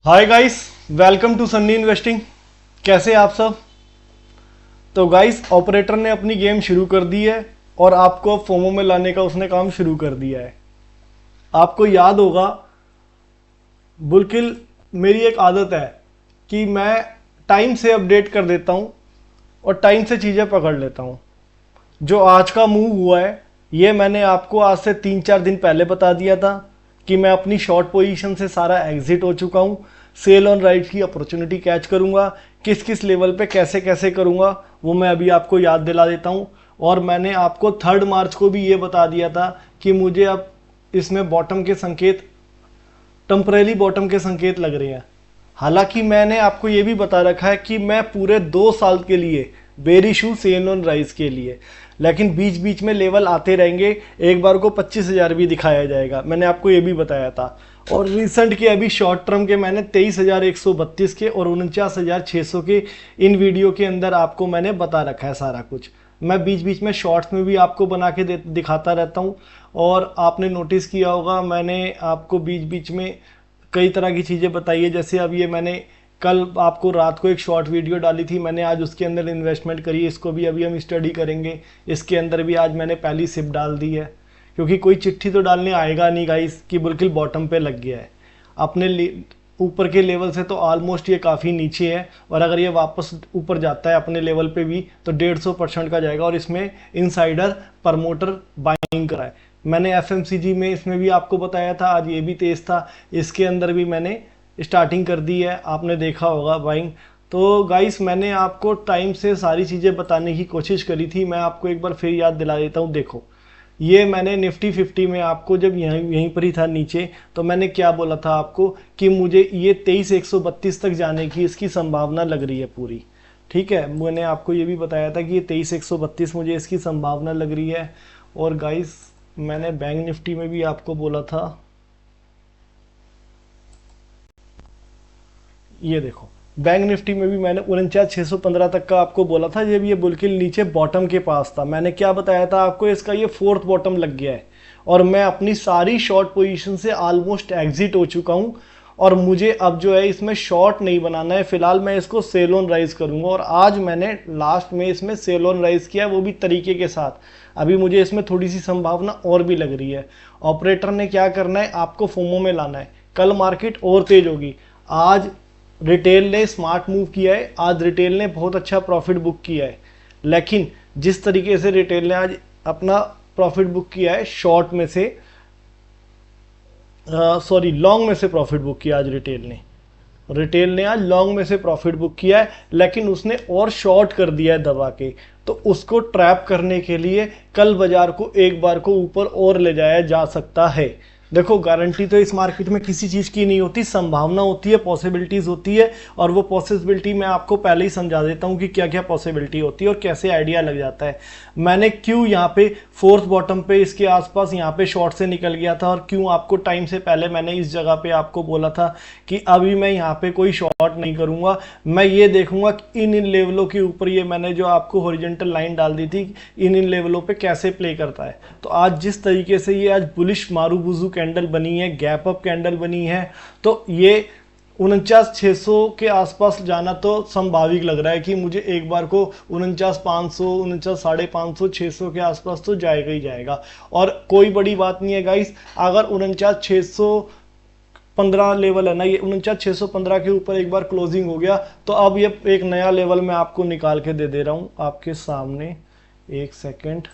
Hi guys, welcome to Sunny investing. कैसे आप सब? तो गाइस, ऑपरेटर ने अपनी गेम शुरू कर दी है और आपको अब फोमो में लाने का उसने काम शुरू कर दिया है। आपको याद होगा, बुलकिल मेरी एक आदत है कि मैं टाइम से अपडेट कर देता हूँ और टाइम से चीज़ें पकड़ लेता हूँ। जो आज का मूव हुआ है ये मैंने आपको आज से 3-4 दिन पहले बता दिया था कि मैं अपनी शॉर्ट पोजीशन से सारा एग्जिट हो चुका हूँ। सेल ऑन राइट की अपॉर्चुनिटी कैच करूँगा, किस किस लेवल पे कैसे कैसे करूँगा वो मैं अभी आपको याद दिला देता हूँ। और मैंने आपको 3 मार्च को भी ये बता दिया था कि मुझे अब इसमें बॉटम के संकेत, टेम्परेरी बॉटम के संकेत लग रहे हैं। हालांकि मैंने आपको ये भी बता रखा है कि मैं पूरे 2 साल के लिए बेरिश हूँ सेल ऑन राइज के लिए, लेकिन बीच बीच में लेवल आते रहेंगे। एक बार को 25,000 भी दिखाया जाएगा, मैंने आपको ये भी बताया था। और रिसेंट के अभी शॉर्ट टर्म के मैंने 23,132 के और 49,600 के इन वीडियो के अंदर आपको मैंने बता रखा है सारा कुछ। मैं बीच बीच में शॉर्ट्स में भी आपको बना के दिखाता रहता हूँ। और आपने नोटिस किया होगा मैंने आपको बीच बीच में कई तरह की चीज़ें बताई है। जैसे अब ये मैंने कल आपको रात को एक शॉर्ट वीडियो डाली थी, मैंने आज उसके अंदर इन्वेस्टमेंट करी, इसको भी अभी हम स्टडी करेंगे। इसके अंदर भी आज मैंने पहली सिप डाल दी है, क्योंकि कोई चिट्ठी तो डालने आएगा नहीं गाइस कि बिल्कुल बॉटम पे लग गया है। अपने ऊपर के लेवल से तो ऑलमोस्ट ये काफ़ी नीचे है, और अगर ये वापस ऊपर जाता है अपने लेवल पे भी तो 150% का जाएगा। और इसमें इनसाइडर प्रमोटर बाइंग करा है। मैंने एफएमसीजी में इसमें भी आपको बताया था, आज ये भी तेज था। इसके अंदर भी मैंने स्टार्टिंग कर दी है, आपने देखा होगा बाइंग। तो गाइस, मैंने आपको टाइम से सारी चीज़ें बताने की कोशिश करी थी। मैं आपको एक बार फिर याद दिला देता हूँ। देखो, ये मैंने निफ्टी 50 में आपको जब यहीं पर ही था नीचे, तो मैंने क्या बोला था आपको कि मुझे ये 23,132 तक जाने की इसकी संभावना लग रही है पूरी। ठीक है, मैंने आपको ये भी बताया था कि ये 23,132 मुझे इसकी संभावना लग रही है। और गाइस, मैंने बैंक निफ्टी में भी आपको बोला था, ये देखो बैंक निफ्टी में भी मैंने 49,615 तक का आपको बोला था। जब ये बुलकिल नीचे बॉटम के पास था, मैंने क्या बताया था आपको, इसका ये 4th बॉटम लग गया है और मैं अपनी सारी शॉर्ट पोजीशन से ऑलमोस्ट एग्जिट हो चुका हूं। और मुझे अब जो है इसमें शॉर्ट नहीं बनाना है, फिलहाल मैं इसको सेल ऑन राइज करूंगा। और आज मैंने लास्ट में इसमें सेल ऑन राइज किया, वो भी तरीके के साथ। अभी मुझे इसमें थोड़ी सी संभावना और भी लग रही है। ऑपरेटर ने क्या करना है, आपको फोमो में लाना है। कल मार्केट और तेज होगी। आज रिटेल ने स्मार्ट मूव किया है, आज रिटेल ने बहुत अच्छा प्रॉफिट बुक किया है। लेकिन जिस तरीके से रिटेल ने आज अपना प्रॉफिट बुक किया है, शॉर्ट में से सॉरी लॉन्ग में से प्रॉफिट बुक किया आज रिटेल ने आज लॉन्ग में से प्रॉफिट बुक किया है, लेकिन उसने और शॉर्ट कर दिया है दबा के। तो उसको ट्रैप करने के लिए कल बाजार को एक बार को ऊपर और ले जाया जा सकता है। देखो, गारंटी तो इस मार्केट में किसी चीज़ की नहीं होती, संभावना होती है, पॉसिबिलिटीज़ होती है। और वो पॉसिबिलिटी मैं आपको पहले ही समझा देता हूँ कि क्या क्या पॉसिबिलिटी होती है और कैसे आइडिया लग जाता है। मैंने क्यों यहाँ पे 4th बॉटम पे इसके आसपास यहाँ पे शॉर्ट से निकल गया था, और क्यों आपको टाइम से पहले मैंने इस जगह पे आपको बोला था कि अभी मैं यहाँ पे कोई शॉर्ट नहीं करूँगा। मैं ये देखूंगा कि इन लेवलों के ऊपर, ये मैंने जो आपको हॉरिजॉन्टल लाइन डाल दी थी, इन लेवलों पे कैसे प्ले करता है। तो आज जिस तरीके से ये आज बुलिश मारूबुजू कैंडल बनी है, गैप अप कैंडल बनी है, तो ये 49,600 के आसपास जाना तो संभाविक लग रहा है कि मुझे एक बार को 49,500, 49,550, 600 के आसपास तो जाएगा ही जाएगा। और कोई बड़ी बात नहीं है गाइस, अगर 49,615 लेवल है ना, ये 49,615 के ऊपर एक बार क्लोजिंग हो गया तो अब ये एक नया लेवल मैं आपको निकाल के दे रहा हूं आपके सामने। एक सेकेंड,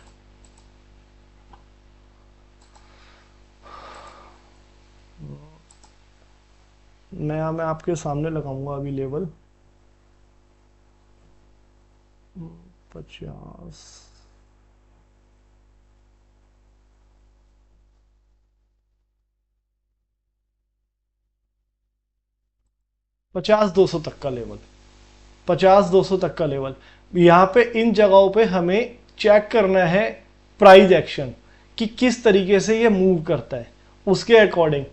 नया मैं आपके सामने लगाऊंगा अभी लेवल 50, 50-200 तक का लेवल, 50-200 तक का लेवल। यहाँ पे इन जगहों पे हमें चेक करना है प्राइस एक्शन कि किस तरीके से ये मूव करता है, उसके अकॉर्डिंग।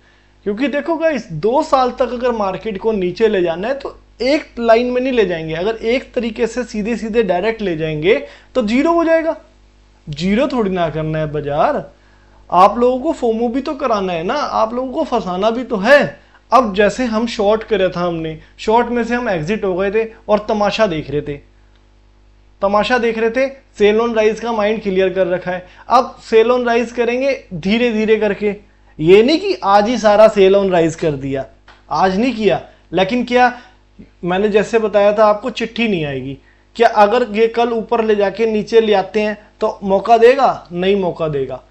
क्योंकि देखो गाइस, 2 साल तक अगर मार्केट को नीचे ले जाना है तो एक लाइन में नहीं ले जाएंगे। अगर एक तरीके से सीधे सीधे डायरेक्ट ले जाएंगे तो जीरो हो जाएगा। जीरो थोड़ी ना करना है बाजार, आप लोगों को फोमो भी तो कराना है ना, आप लोगों को फंसाना भी तो है। अब जैसे हम शॉर्ट करे था, हमने शॉर्ट में से हम एग्जिट हो गए थे और तमाशा देख रहे थे, सेल ऑन राइज का माइंड क्लियर कर रखा है। अब सेल ऑन राइज करेंगे धीरे धीरे करके, ये नहीं कि आज ही सारा सेल ऑन राइज कर दिया, आज नहीं किया, लेकिन क्या मैंने जैसे बताया था आपको, चिट्ठी नहीं आएगी। क्या अगर ये कल ऊपर ले जाके नीचे ले आते हैं तो मौका देगा? नहीं मौका देगा।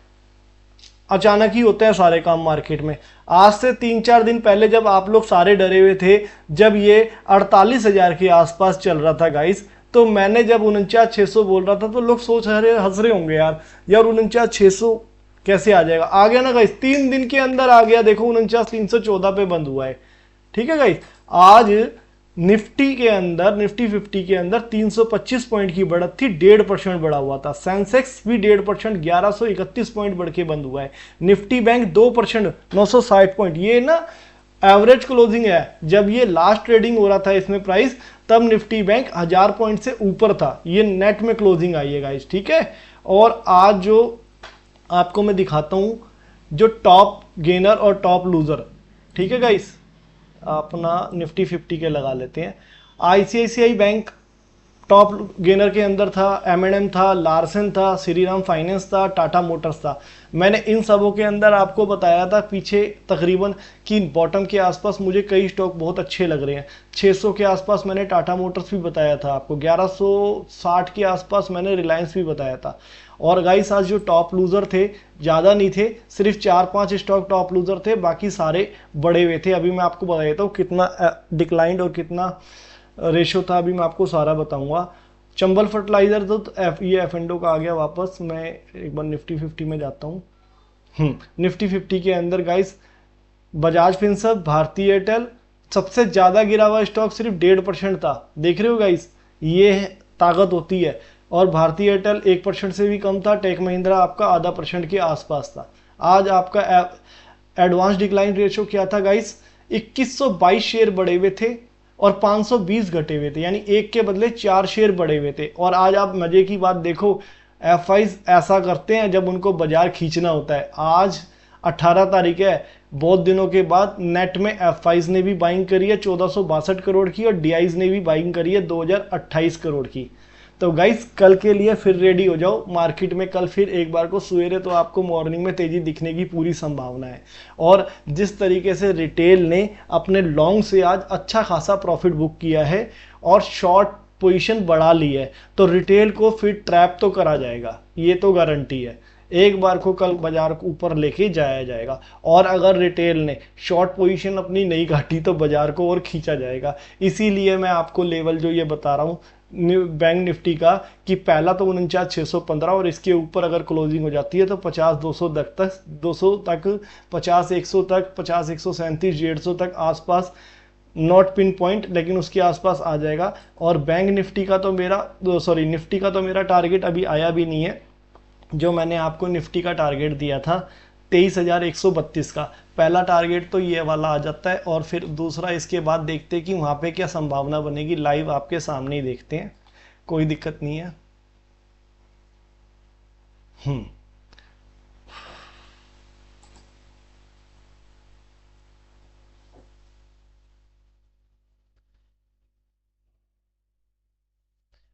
अचानक ही होते हैं सारे काम मार्केट में। आज से 3-4 दिन पहले जब आप लोग सारे डरे हुए थे, जब ये 48,000 के आसपास चल रहा था गाइस, तो मैंने जब 49,600 बोल रहा था तो लोग सोच रहे, हंस रहे होंगे यार 49,600 कैसे आ जाएगा। आ गया ना गाइस, 3 दिन के अंदर आ गया। देखो 49,314 पे बंद हुआ है। ठीक है गाइस, आज निफ्टी के अंदर, निफ्टी 50 के अंदर 325 पॉइंट की बढ़त थी, 1.5% बढ़ा हुआ था। सेंसेक्स भी 1.5%, 1131 पॉइंट बढ़ के बंद हुआ है। Nifty bank 2%, 960 point. ये ना एवरेज क्लोजिंग है। जब ये लास्ट ट्रेडिंग हो रहा था इसमें प्राइस, तब निफ्टी बैंक 1000 पॉइंट से ऊपर था। ये नेट में क्लोजिंग आई है गाइस, ठीक है। और आज जो आपको मैं दिखाता हूं, जो टॉप गेनर और टॉप लूजर, ठीक है गाइस, अपना निफ्टी 50 के लगा लेते हैं। आईसीआईसीआई बैंक टॉप गेनर के अंदर था, एम&एम था, लार्सन था, श्रीराम फाइनेंस था, टाटा मोटर्स था। मैंने इन सबों के अंदर आपको बताया था पीछे तकरीबन कि बॉटम के आसपास मुझे कई स्टॉक बहुत अच्छे लग रहे हैं। 600 के आसपास मैंने टाटा मोटर्स भी बताया था आपको, 1160 के आसपास मैंने रिलायंस भी बताया था। और गाइस आज जो टॉप लूजर थे ज़्यादा नहीं थे, सिर्फ 4-5 स्टॉक टॉप लूजर थे, बाकी सारे बड़े हुए थे। अभी मैं आपको बता देता हूँ कितना डिक्लाइंड और कितना रेशो था, अभी मैं आपको सारा बताऊंगा। चंबल फर्टिलाइजर तो ये एफ&ओ का आ गया वापस। मैं एक बार निफ्टी 50 में जाता हूँ। निफ्टी 50 के अंदर गाइस बजाज फिनसर्व, भारती एयरटेल, सबसे ज़्यादा गिरा हुआ स्टॉक सिर्फ 1.5% था। देख रहे हो गाइस, ये ताकत होती है। और भारती एयरटेल 1% से भी कम था। टेक महिंद्रा आपका 0.5% के आसपास था। आज आपका एडवांस डिक्लाइन रेशो क्या था गाइस? 2122 शेयर बढ़े हुए थे और 520 घटे हुए थे, यानी एक के बदले 4 शेयर बढ़े हुए थे। और आज आप मजे की बात देखो, एफआईज ऐसा करते हैं जब उनको बाजार खींचना होता है। आज 18 तारीख है, बहुत दिनों के बाद नेट में एफआईज ने भी बाइंग करी है 1462 करोड़ की, और डीआईज ने भी बाइंग करी है 2028 करोड़ की। तो गाइस कल के लिए फिर रेडी हो जाओ मार्केट में। कल फिर एक बार को सवेरे तो आपको मॉर्निंग में तेजी दिखने की पूरी संभावना है। और जिस तरीके से रिटेल ने अपने लॉन्ग से आज अच्छा खासा प्रॉफिट बुक किया है और शॉर्ट पोजीशन बढ़ा ली है, तो रिटेल को फिर ट्रैप तो करा जाएगा, ये तो गारंटी है। एक बार को कल बाजार को ऊपर लेके जाया जाएगा। और अगर रिटेल ने शॉर्ट पोजीशन अपनी नहीं काटी तो बाजार को और खींचा जाएगा। इसीलिए मैं आपको लेवल जो ये बता रहा हूँ बैंक निफ्टी का, कि पहला तो 49,615 और इसके ऊपर अगर क्लोजिंग हो जाती है तो 50-200 तक 50-100 तक 50-137 150 तक आसपास, नॉट पिन पॉइंट लेकिन उसके आसपास आ जाएगा। और बैंक निफ्टी का तो मेरा निफ्टी का तो मेरा टारगेट अभी आया भी नहीं है। जो मैंने आपको निफ्टी का टारगेट दिया था 23,132 का, पहला टारगेट तो ये वाला आ जाता है। और फिर दूसरा इसके बाद देखते हैं कि वहाँ पे क्या संभावना बनेगी। लाइव आपके सामने ही देखते हैं, कोई दिक्कत नहीं है।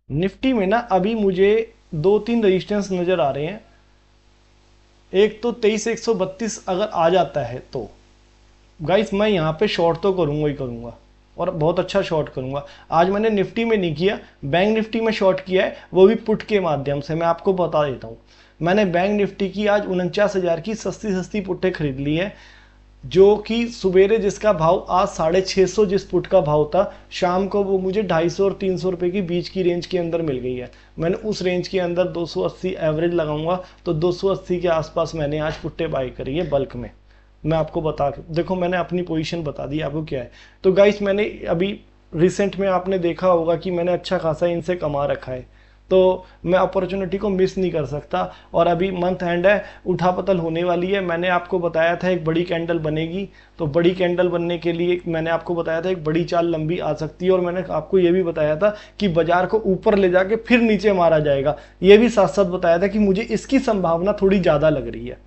निफ्टी में ना अभी मुझे 2-3 रजिस्टेंस नज़र आ रहे हैं। एक तो 23,132 अगर आ जाता है तो गाइस मैं यहाँ पे शॉर्ट तो करूँगा ही करूँगा, और बहुत अच्छा शॉर्ट करूँगा। आज मैंने निफ्टी में नहीं किया, बैंक निफ्टी में शॉर्ट किया है, वो भी पुट के माध्यम से। मैं आपको बता देता हूँ, मैंने बैंक निफ्टी की आज 49,000 की सस्ती सस्ती पुट्टें खरीद ली है, जो कि सवेरे जिसका भाव आज 650 जिस पुट का भाव था, शाम को वो मुझे 250 और 300 रुपये की बीच की रेंज के अंदर मिल गई है। मैंने उस रेंज के अंदर 280 एवरेज लगाऊंगा, तो 280 के आसपास मैंने आज पुट्टे बाई करी है बल्क में। मैं आपको बता, देखो मैंने अपनी पोजीशन बता दी आपको क्या है। तो गाइस मैंने अभी रिसेंट में आपने देखा होगा कि मैंने अच्छा खासा इनसे कमा रखा है, तो मैं अपॉर्चुनिटी को मिस नहीं कर सकता। और अभी मंथ एंड है, उठापतल होने वाली है। मैंने आपको बताया था एक बड़ी कैंडल बनेगी, तो बड़ी कैंडल बनने के लिए मैंने आपको बताया था एक बड़ी चाल लंबी आ सकती है। और मैंने आपको ये भी बताया था कि बाजार को ऊपर ले जाके फिर नीचे मारा जाएगा। ये भी साथ साथ बताया था कि मुझे इसकी संभावना थोड़ी ज़्यादा लग रही है,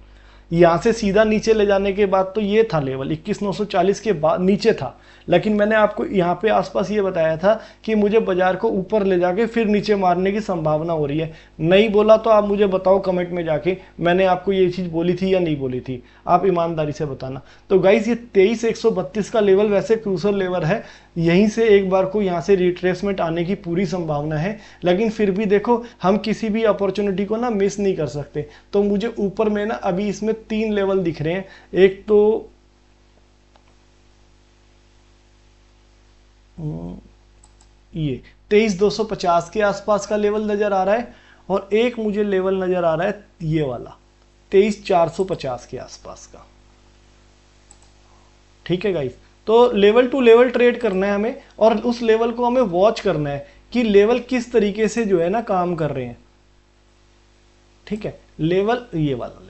यहाँ से सीधा नीचे ले जाने के बाद तो ये था लेवल 21,940 के बाद नीचे था, लेकिन मैंने आपको यहाँ पे आसपास ये बताया था कि मुझे बाजार को ऊपर ले जाके फिर नीचे मारने की संभावना हो रही है। नहीं बोला तो आप मुझे बताओ कमेंट में जाके, मैंने आपको ये चीज़ बोली थी या नहीं बोली थी, आप ईमानदारी से बताना। तो गाइस ये 23,132 का लेवल वैसे क्रूशल लेवल है, यहीं से एक बार को यहाँ से रिट्रेसमेंट आने की पूरी संभावना है, लेकिन फिर भी देखो हम किसी भी अपॉर्चुनिटी को ना मिस नहीं कर सकते। तो मुझे ऊपर में ना अभी इसमें 3 लेवल दिख रहे हैं। एक तो ये 23,250 के आसपास का लेवल नजर आ रहा है, और एक मुझे लेवल नजर आ रहा है ये वाला 23,450 के आसपास का। ठीक है गाइस, तो लेवल टू लेवल ट्रेड करना है हमें, और उस लेवल को हमें वॉच करना है कि लेवल किस तरीके से जो है ना काम कर रहे हैं। ठीक है, लेवल ये वाला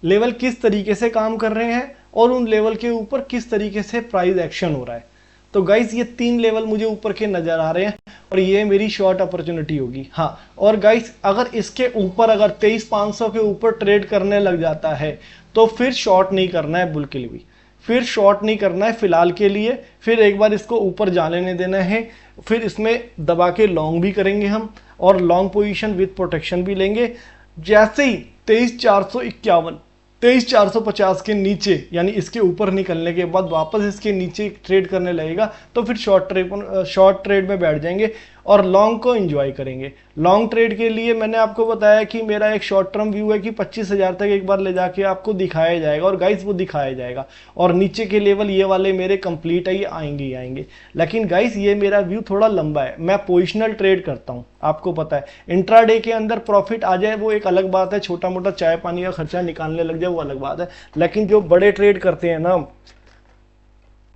लेवल किस तरीके से काम कर रहे हैं, और उन लेवल के ऊपर किस तरीके से प्राइस एक्शन हो रहा है। तो गाइस ये 3 लेवल मुझे ऊपर के नजर आ रहे हैं, और ये मेरी शॉर्ट अपॉर्चुनिटी होगी। हाँ, और गाइस अगर इसके ऊपर अगर 23,500 के ऊपर ट्रेड करने लग जाता है तो फिर शॉर्ट नहीं करना है बिल्कुल भी, फिर शॉर्ट नहीं करना है फिलहाल के लिए। फिर एक बार इसको ऊपर जाने नहीं देना है, फिर इसमें दबा के लॉन्ग भी करेंगे हम, और लॉन्ग पोजीशन विद प्रोटेक्शन भी लेंगे। जैसे ही 23,451 23,450 के नीचे यानी इसके ऊपर निकलने के बाद वापस इसके नीचे ट्रेड करने लगेगा तो फिर शॉर्ट ट्रेड में बैठ जाएंगे और लॉन्ग को एंजॉय करेंगे। लॉन्ग ट्रेड के लिए मैंने आपको बताया कि मेरा एक शॉर्ट टर्म व्यू है कि 25,000 तक एक बार ले जाके आपको दिखाया जाएगा, और गाइस वो दिखाया जाएगा, और नीचे के लेवल ये वाले मेरे कंप्लीट है, ये आएंगे ही आएंगे। लेकिन गाइस ये मेरा व्यू थोड़ा लंबा है, मैं पोजिशनल ट्रेड करता हूँ, आपको पता है। इंट्राडे के अंदर प्रॉफिट आ जाए वो एक अलग बात है, छोटा मोटा चाय पानी का खर्चा निकालने लग जाए वो अलग बात है, लेकिन जो बड़े ट्रेड करते हैं ना,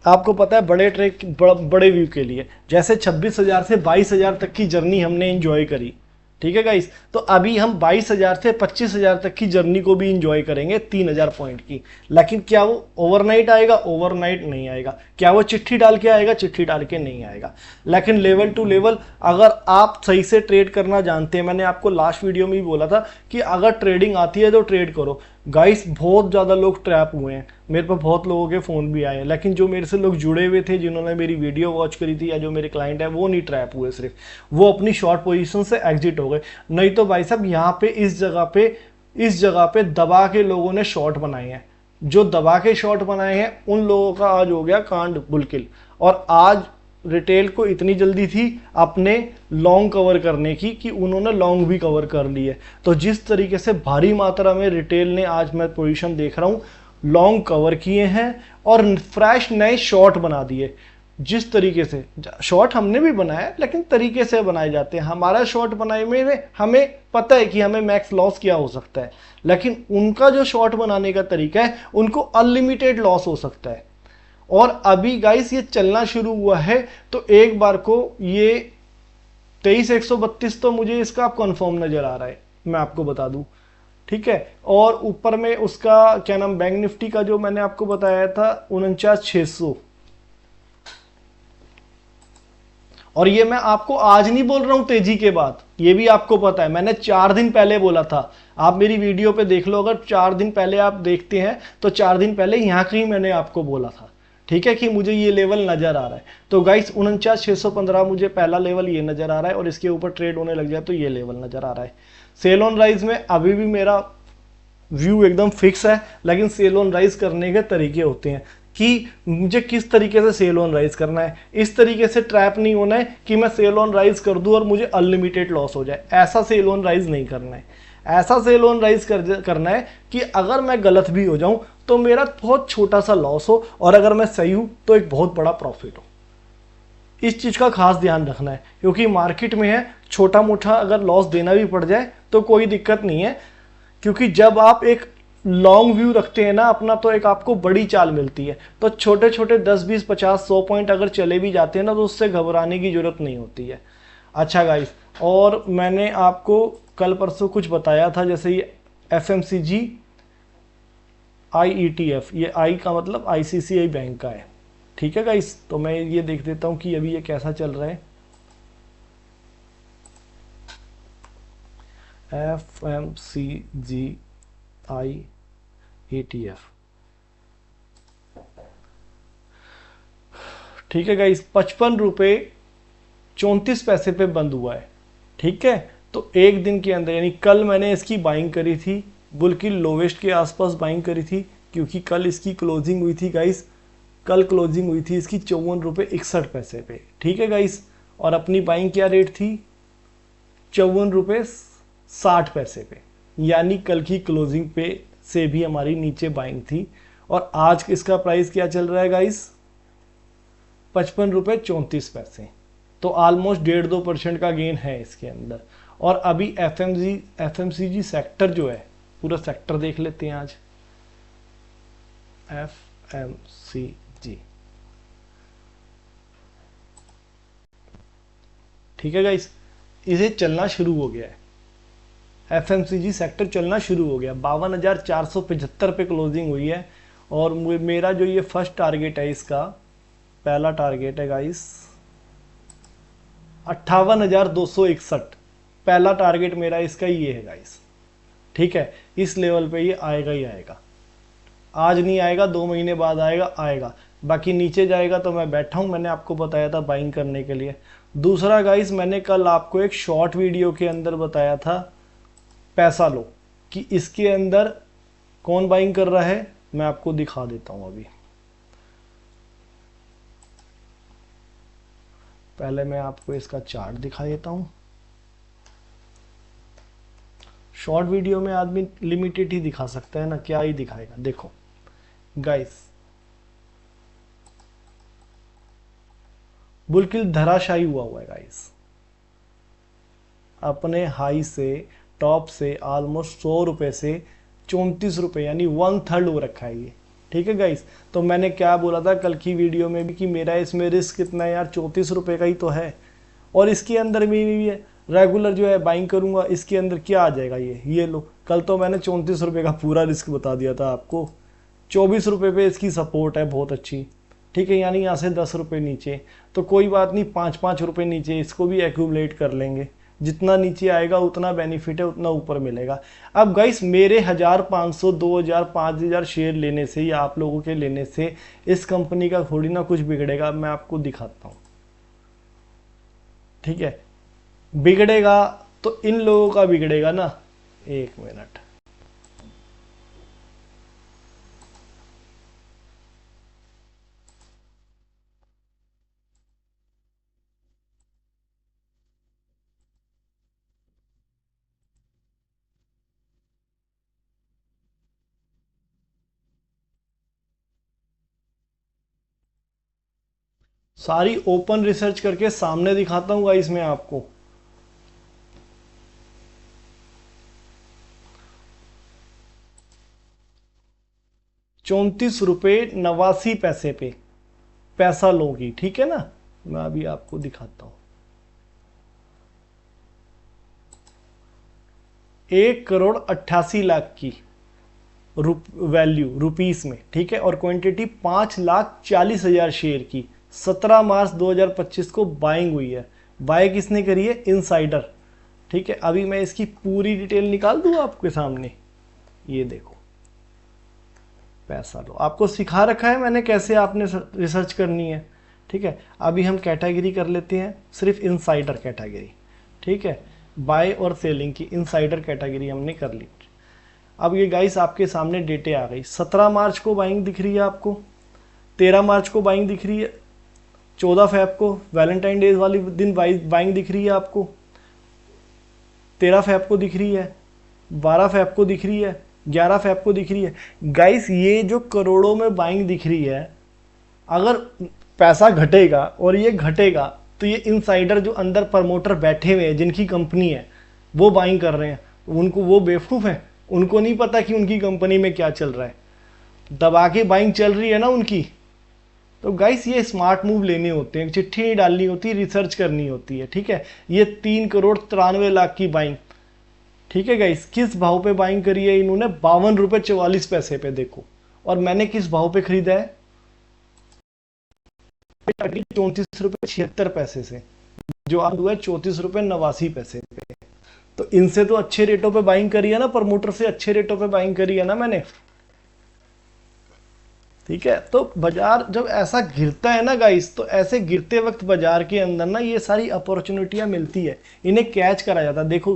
आपको पता है बड़े ट्रेड बड़े व्यू के लिए, जैसे 26,000 से 22,000 तक की जर्नी हमने एंजॉय करी। ठीक है गाइस, तो अभी हम 22,000 से 25,000 तक की जर्नी को भी इंजॉय करेंगे 3,000 पॉइंट की। लेकिन क्या वो ओवरनाइट आएगा? ओवरनाइट नहीं आएगा। क्या वो चिट्ठी डाल के आएगा? चिट्ठी डाल के नहीं आएगा। लेकिन लेवल टू लेवल अगर आप सही से ट्रेड करना जानते हैं, मैंने आपको लास्ट वीडियो में भी बोला था कि अगर ट्रेडिंग आती है तो ट्रेड करो। गाइस बहुत ज़्यादा लोग ट्रैप हुए हैं, मेरे पास बहुत लोगों के फ़ोन भी आए हैं, लेकिन जो मेरे से लोग जुड़े हुए थे, जिन्होंने मेरी वीडियो वॉच करी थी या जो मेरे क्लाइंट है, वो नहीं ट्रैप हुए, सिर्फ वो अपनी शॉर्ट पोजीशन से एग्जिट हो गए। नहीं तो भाई साहब यहाँ पे इस जगह पे दबा के लोगों ने शॉर्ट बनाए हैं। जो दबा के शॉर्ट बनाए हैं उन लोगों का आज हो गया कांड बुलकिल। और आज रिटेल को इतनी जल्दी थी अपने लॉन्ग कवर करने की कि उन्होंने लॉन्ग भी कवर कर लिए। तो जिस तरीके से भारी मात्रा में रिटेल ने, आज मैं पोजीशन देख रहा हूँ, लॉन्ग कवर किए हैं और फ्रेश नए शॉर्ट बना दिए। जिस तरीके से शॉर्ट हमने भी बनाया, लेकिन तरीके से बनाए जाते हैं। हमारा शॉर्ट बनाने में हमें पता है कि हमें मैक्स लॉस क्या हो सकता है, लेकिन उनका जो शॉर्ट बनाने का तरीका है, उनको अनलिमिटेड लॉस हो सकता है। और अभी गाइस ये चलना शुरू हुआ है, तो एक बार को ये 23,132 तो मुझे इसका कंफर्म नजर आ रहा है, मैं आपको बता दूं। ठीक है, और ऊपर में उसका क्या नाम, बैंक निफ्टी का जो मैंने आपको बताया था 49,600, और ये मैं आपको आज नहीं बोल रहा हूं तेजी के बाद, ये भी आपको पता है, मैंने 4 दिन पहले बोला था। आप मेरी वीडियो पे देख लो, अगर 4 दिन पहले आप देखते हैं तो 4 दिन पहले यहां कहीं मैंने आपको बोला था। ठीक है, कि मुझे ये लेवल नजर आ रहा है। तो गाइस 49,615 मुझे पहला लेवल ये नजर आ रहा है, और इसके ऊपर ट्रेड होने लग जाए तो ये लेवल नजर आ रहा है। सेल ऑन राइज में अभी भी मेरा व्यू एकदम फिक्स है, लेकिन सेल ऑन राइज करने के तरीके होते हैं कि मुझे किस तरीके से सेल ऑन राइज करना है। इस तरीके से ट्रैप नहीं होना है कि मैं सेल ऑन राइज कर दूं और मुझे अनलिमिटेड लॉस हो जाए। ऐसा सेल ऑन राइज नहीं करना है। ऐसा सेल ऑन राइज करना है कि अगर मैं गलत भी हो जाऊं तो मेरा बहुत छोटा सा लॉस हो, और अगर मैं सही हूं तो एक बहुत बड़ा प्रॉफिट हो। इस चीज का खास ध्यान रखना है, क्योंकि मार्केट में है छोटा मोटा अगर लॉस देना भी पड़ जाए तो कोई दिक्कत नहीं है, क्योंकि जब आप एक लॉन्ग व्यू रखते हैं ना अपना, तो एक आपको बड़ी चाल मिलती है। तो छोटे छोटे 10, 20, 50, 100 पॉइंट अगर चले भी जाते हैं ना, तो उससे घबराने की जरूरत नहीं होती है। अच्छा गाइस, और मैंने आपको कल परसों कुछ बताया था, जैसे ये FMCG IETF, ये आई का मतलब ICICI बैंक का है। ठीक है गाइस, तो मैं ये देख देता हूं कि अभी ये कैसा चल रहा है। FMCG ETF। ठीक है गाइस, 55 रुपये 34 पैसे पे बंद हुआ है। ठीक है, तो एक दिन के अंदर, यानी कल मैंने इसकी बाइंग करी थी, बुल की लोवेस्ट के आसपास बाइंग करी थी, क्योंकि कल इसकी क्लोजिंग हुई थी गाइस, कल क्लोजिंग हुई थी इसकी 54 रुपये 61 पैसे पे। ठीक है गाइस, और अपनी बाइंग क्या रेट थी, 54 रुपये 60 पैसे पे, यानी कल की क्लोजिंग पे से भी हमारी नीचे बाइंग थी। और आज इसका प्राइस क्या चल रहा है गाइस, 55 रुपये 34 पैसे। तो ऑलमोस्ट 1.5-2% का गेन है इसके अंदर। और अभी एफएमसीजी सेक्टर जो है, पूरा सेक्टर देख लेते हैं आज। एफएमसीजी, ठीक है गाइस, इसे चलना शुरू हो गया है, एफएमसीजी सेक्टर चलना शुरू हो गया। 52,475 पे क्लोजिंग हुई है। और मेरा जो ये फर्स्ट टारगेट है, इसका पहला टारगेट है गाइस 58,261। पहला टारगेट मेरा इसका ये है गाइस। ठीक है, इस लेवल पे ये आएगा ही आएगा, आज नहीं आएगा, 2 महीने बाद आएगा। बाकी नीचे जाएगा तो मैं बैठा हूं, मैंने आपको बताया था बाइंग करने के लिए। दूसरा गाइस, मैंने कल आपको एक शॉर्ट वीडियो के अंदर बताया था पैसा लो, कि इसके अंदर कौन बाइंग कर रहा है, मैं आपको दिखा देता हूं। अभी पहले मैं आपको इसका चार्ट दिखा देता हूं। शॉर्ट वीडियो में आदमी लिमिटेड ही दिखा सकता है ना, क्या ही दिखाएगा। देखो गाइस, बिल्कुल धराशायी हुआ है गाइस, अपने हाई से, टॉप से ऑलमोस्ट 100 रुपए से 34 रुपए, यानी 1/3 हो रखा है ये। ठीक है गाइस, तो मैंने क्या बोला था कल की वीडियो में भी, कि मेरा इसमें रिस्क कितना है यार, 34 रुपए का ही तो है। और इसके अंदर भी है रेगुलर जो है बाइंग करूंगा, इसके अंदर क्या आ जाएगा, ये लो, कल तो मैंने 34 रुपए का पूरा रिस्क बता दिया था आपको। 24 रुपए पे इसकी सपोर्ट है बहुत अच्छी। ठीक है, यानी यहाँ से 10 रुपए नीचे, तो कोई बात नहीं, 5-5 रुपए नीचे इसको भी एक्यूमुलेट कर लेंगे। जितना नीचे आएगा उतना बेनिफिट है, उतना ऊपर मिलेगा। अब गाइस, मेरे 1,500, 2,000, 5,000 शेयर लेने से या आप लोगों के लेने से इस कंपनी का थोड़ी ना कुछ बिगड़ेगा। मैं आपको दिखाता हूँ। ठीक है, बिगड़ेगा तो इन लोगों का बिगड़ेगा ना। एक मिनट, सारी ओपन रिसर्च करके सामने दिखाता हूँ गाइस मैं आपको। 34 रुपये 89 पैसे पे पैसा लोगी। ठीक है ना, मैं अभी आपको दिखाता हूं। 1,88,00,000 की वैल्यू रुपीस में। ठीक है, और क्वांटिटी 5,40,000 शेयर की 17 मार्च 2025 को बाइंग हुई है। बाय किसने करी है, इनसाइडर। ठीक है, अभी मैं इसकी पूरी डिटेल निकाल दूं आपके सामने। ये देखो, पैसा लो, आपको सिखा रखा है मैंने कैसे आपने रिसर्च करनी है। ठीक है, अभी हम कैटेगरी कर लेते हैं, सिर्फ इनसाइडर कैटेगरी। ठीक है, बाय और सेलिंग की इनसाइडर कैटेगरी हमने कर ली। अब ये गाइस आपके सामने डेटे आ गई। 17 मार्च को बाइंग दिख रही है आपको, 13 मार्च को बाइंग दिख रही है, 14 फैब को वैलेंटाइन डे वाली दिन बाइंग दिख रही है आपको, 13 फैब को दिख रही है, 12 फैब को दिख रही है, 11 फैब को दिख रही है। गाइस, ये जो करोड़ों में बाइंग दिख रही है, अगर पैसा घटेगा और ये घटेगा तो ये इनसाइडर जो अंदर प्रमोटर बैठे हुए हैं, जिनकी कंपनी है, वो बाइंग कर रहे हैं। उनको, वो बेवकूफ़ है, उनको नहीं पता कि उनकी कंपनी में क्या चल रहा है। दबा के बाइंग चल रही है ना उनकी। तो गाइस, ये स्मार्ट मूव लेने होते हैं, चिट्ठी नहीं डालनी होती, रिसर्च करनी होती है। ठीक है, ये 3,93,00,000 की बाइंग। ठीक है गाइस, किस भाव पे बाइंग करी है इन्होंने, 52 रुपये 44 पैसे पे। देखो, और मैंने किस भाव पे खरीदा है, 34 रुपये 76 पैसे से, जो आज हुआ है 34 रुपये 89 पैसे पे। तो इनसे तो अच्छे रेटों पे बाइंग करी है ना, प्रमोटर से अच्छे रेटों पे बाइंग करी है ना मैंने। ठीक है, तो बाजार जब ऐसा गिरता है ना गाइस, तो ऐसे गिरते वक्त बाजार के अंदर ना ये सारी अपॉर्चुनिटियां मिलती है, इन्हें कैच करा जाता है। देखो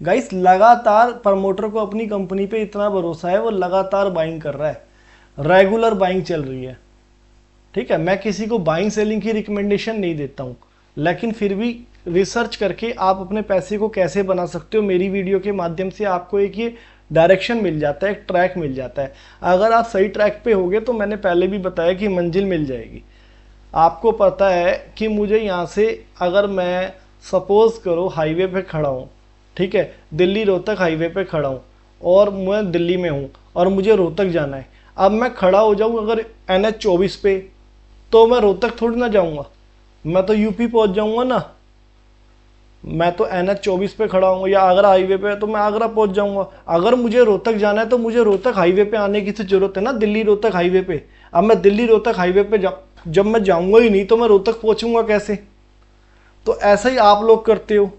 गाइस, लगातार प्रमोटर को अपनी कंपनी पे इतना भरोसा है, वो लगातार बाइंग कर रहा है, रेगुलर बाइंग चल रही है। ठीक है, मैं किसी को बाइंग सेलिंग की रिकमेंडेशन नहीं देता हूं, लेकिन फिर भी रिसर्च करके आप अपने पैसे को कैसे बना सकते हो, मेरी वीडियो के माध्यम से आपको एक ये डायरेक्शन मिल जाता है, एक ट्रैक मिल जाता है। अगर आप सही ट्रैक पे होगे तो मैंने पहले भी बताया कि मंजिल मिल जाएगी। आपको पता है कि मुझे यहाँ से, अगर मैं सपोज करो हाईवे पे खड़ा हूँ, ठीक है, दिल्ली रोहतक हाईवे पे खड़ा हूँ और मैं दिल्ली में हूँ और मुझे रोहतक जाना है। अब मैं खड़ा हो जाऊँ अगर NH 24 पे, तो मैं रोहतक थोड़ी ना जाऊँगा, मैं तो यूपी पहुँच जाऊँगा ना। मैं तो NH 24 पे खड़ा हूँ, या आगरा हाईवे पे है तो मैं आगरा पहुंच जाऊंगा। अगर मुझे रोहतक जाना है तो मुझे रोहतक हाईवे पे आने की तो जरूरत है ना, दिल्ली रोहतक हाईवे पे। अब मैं दिल्ली रोहतक हाईवे पे जब मैं जाऊंगा ही नहीं तो मैं रोहतक पहुंचूंगा कैसे? तो ऐसा ही आप लोग करते हो।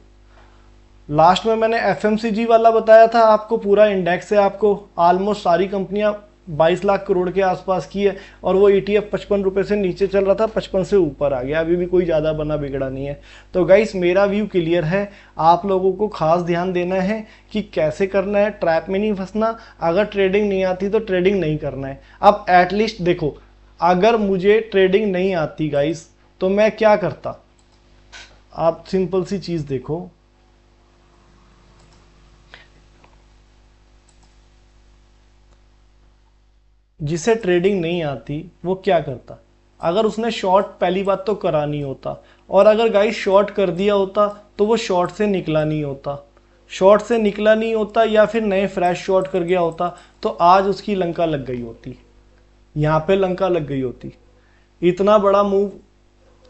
लास्ट में मैंने FMCG वाला बताया था आपको, पूरा इंडेक्स है, आपको ऑलमोस्ट सारी कंपनियां 22 लाख करोड़ के आसपास की है, और वो ETF 55 रुपये से नीचे चल रहा था, 55 से ऊपर आ गया, अभी भी कोई ज़्यादा बना बिगड़ा नहीं है। तो गाइस, मेरा व्यू क्लियर है, आप लोगों को खास ध्यान देना है कि कैसे करना है, ट्रैप में नहीं फंसना। अगर ट्रेडिंग नहीं आती तो ट्रेडिंग नहीं करना है। अब एटलीस्ट देखो, अगर मुझे ट्रेडिंग नहीं आती गाइस तो मैं क्या करता, आप सिंपल सी चीज़ देखो, जिसे ट्रेडिंग नहीं आती वो क्या करता? अगर उसने शॉर्ट पहली बात तो करा नहीं होता, और अगर गाइस शॉर्ट कर दिया होता तो वो शॉर्ट से निकला नहीं होता, शॉर्ट से निकला नहीं होता या फिर नए फ्रेश शॉर्ट कर गया होता, तो आज उसकी लंका लग गई होती, यहाँ पे लंका लग गई होती। इतना बड़ा मूव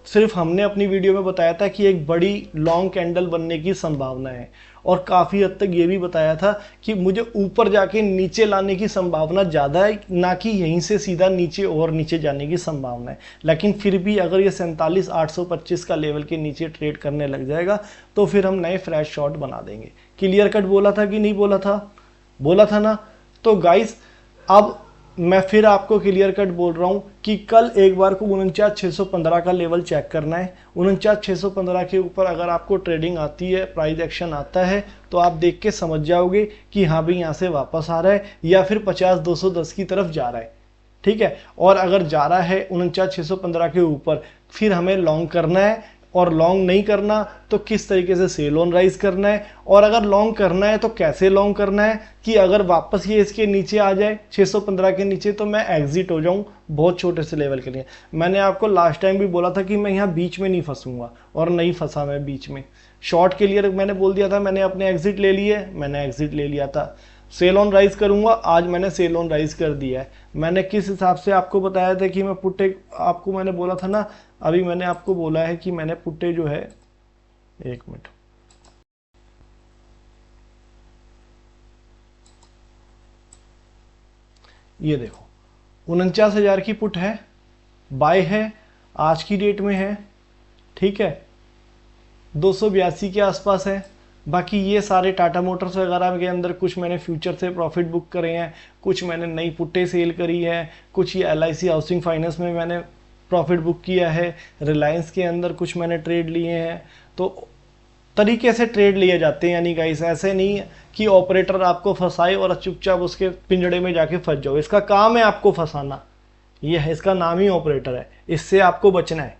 सिर्फ हमने अपनी वीडियो में बताया था कि एक बड़ी लॉन्ग कैंडल बनने की संभावना है, और काफ़ी हद तक ये भी बताया था कि मुझे ऊपर जाके नीचे लाने की संभावना ज़्यादा है, ना कि यहीं से सीधा नीचे और नीचे जाने की संभावना है। लेकिन फिर भी अगर ये 47,825 का लेवल के नीचे ट्रेड करने लग जाएगा तो फिर हम नए फ्रेश शॉट बना देंगे। क्लियर कट बोला था कि नहीं बोला था? बोला था ना। तो गाइस, अब मैं फिर आपको क्लियर कट बोल रहा हूं कि कल एक बार को 49,615 का लेवल चेक करना है। 49,615 के ऊपर अगर आपको ट्रेडिंग आती है, प्राइस एक्शन आता है, तो आप देख के समझ जाओगे कि हाँ भाई यहाँ से वापस आ रहा है या फिर 50,210 की तरफ जा रहा है। ठीक है, और अगर जा रहा है 49,615 के ऊपर, फिर हमें लॉन्ग करना है, और लॉन्ग नहीं करना तो किस तरीके से सेल ऑन राइज करना है, और अगर लॉन्ग करना है तो कैसे लॉन्ग करना है कि अगर वापस ये इसके नीचे आ जाए 615 के नीचे तो मैं एग्जिट हो जाऊं बहुत छोटे से लेवल के लिए। मैंने आपको लास्ट टाइम भी बोला था कि मैं यहाँ बीच में नहीं फंसूंगा, और नहीं फंसा मैं बीच में। शॉर्ट के लिए मैंने बोल दिया था, मैंने अपने एग्जिट ले लिए, मैंने एग्जिट ले लिया था। सेल ऑन राइज करूंगा, आज मैंने सेल ऑन राइज कर दिया है। मैंने किस हिसाब से आपको बताया था कि मैं पुट्टे, आपको मैंने बोला था ना, अभी मैंने आपको बोला है कि मैंने पुट्टे जो है, एक मिनट, ये देखो 49,000 की पुट है, बाय है, आज की डेट में है, ठीक है, 282 के आसपास है। बाकी ये सारे टाटा मोटर्स वगैरह के अंदर कुछ मैंने फ्यूचर से प्रॉफिट बुक करे हैं, कुछ मैंने नई पुट्टे सेल करी है, कुछ ये LIC हाउसिंग फाइनेंस में मैंने प्रॉफिट बुक किया है, रिलायंस के अंदर कुछ मैंने ट्रेड लिए हैं। तो तरीके से ट्रेड लिए जाते हैं, यानी गाइस ऐसे नहीं कि ऑपरेटर आपको फंसाए और चुपचाप उसके पिंजड़े में जाके फंस जाओ। इसका काम है आपको फंसाना, ये है, इसका नाम ही ऑपरेटर है, इससे आपको बचना है,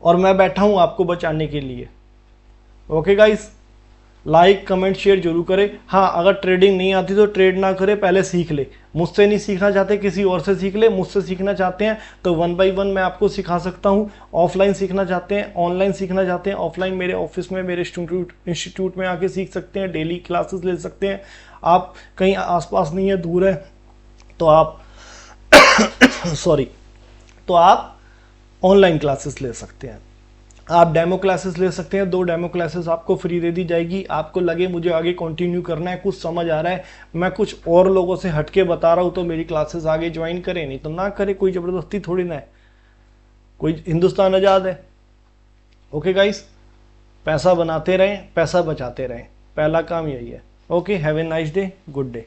और मैं बैठा हूं आपको बचाने के लिए। Okay guys, like comment share जरूर करें। हाँ, अगर ट्रेडिंग नहीं आती तो ट्रेड ना करे, पहले सीख ले। मुझसे नहीं सीखना चाहते किसी और से सीख ले, मुझसे सीखना चाहते हैं तो 1 by 1 मैं आपको सिखा सकता हूँ। ऑफलाइन सीखना चाहते हैं, ऑनलाइन सीखना चाहते हैं, ऑफलाइन मेरे ऑफिस में, मेरे इंस्टीट्यूट में आके सीख सकते हैं, डेली क्लासेस ले सकते हैं। आप कहीं आसपास नहीं है, दूर है, तो आप सॉरी, तो आप ऑनलाइन क्लासेस ले सकते हैं, आप डेमो क्लासेस ले सकते हैं। 2 डेमो क्लासेस आपको फ्री दे दी जाएगी। आपको लगे मुझे आगे कंटिन्यू करना है, कुछ समझ आ रहा है, मैं कुछ और लोगों से हटके बता रहा हूं, तो मेरी क्लासेस आगे ज्वाइन करें, नहीं तो ना करें, कोई ज़बरदस्ती थोड़ी ना है, कोई हिंदुस्तान आज़ाद है। ओके गाइस, पैसा बनाते रहें, पैसा बचाते रहें, पहला काम यही है। Okay, have a nice day, good day.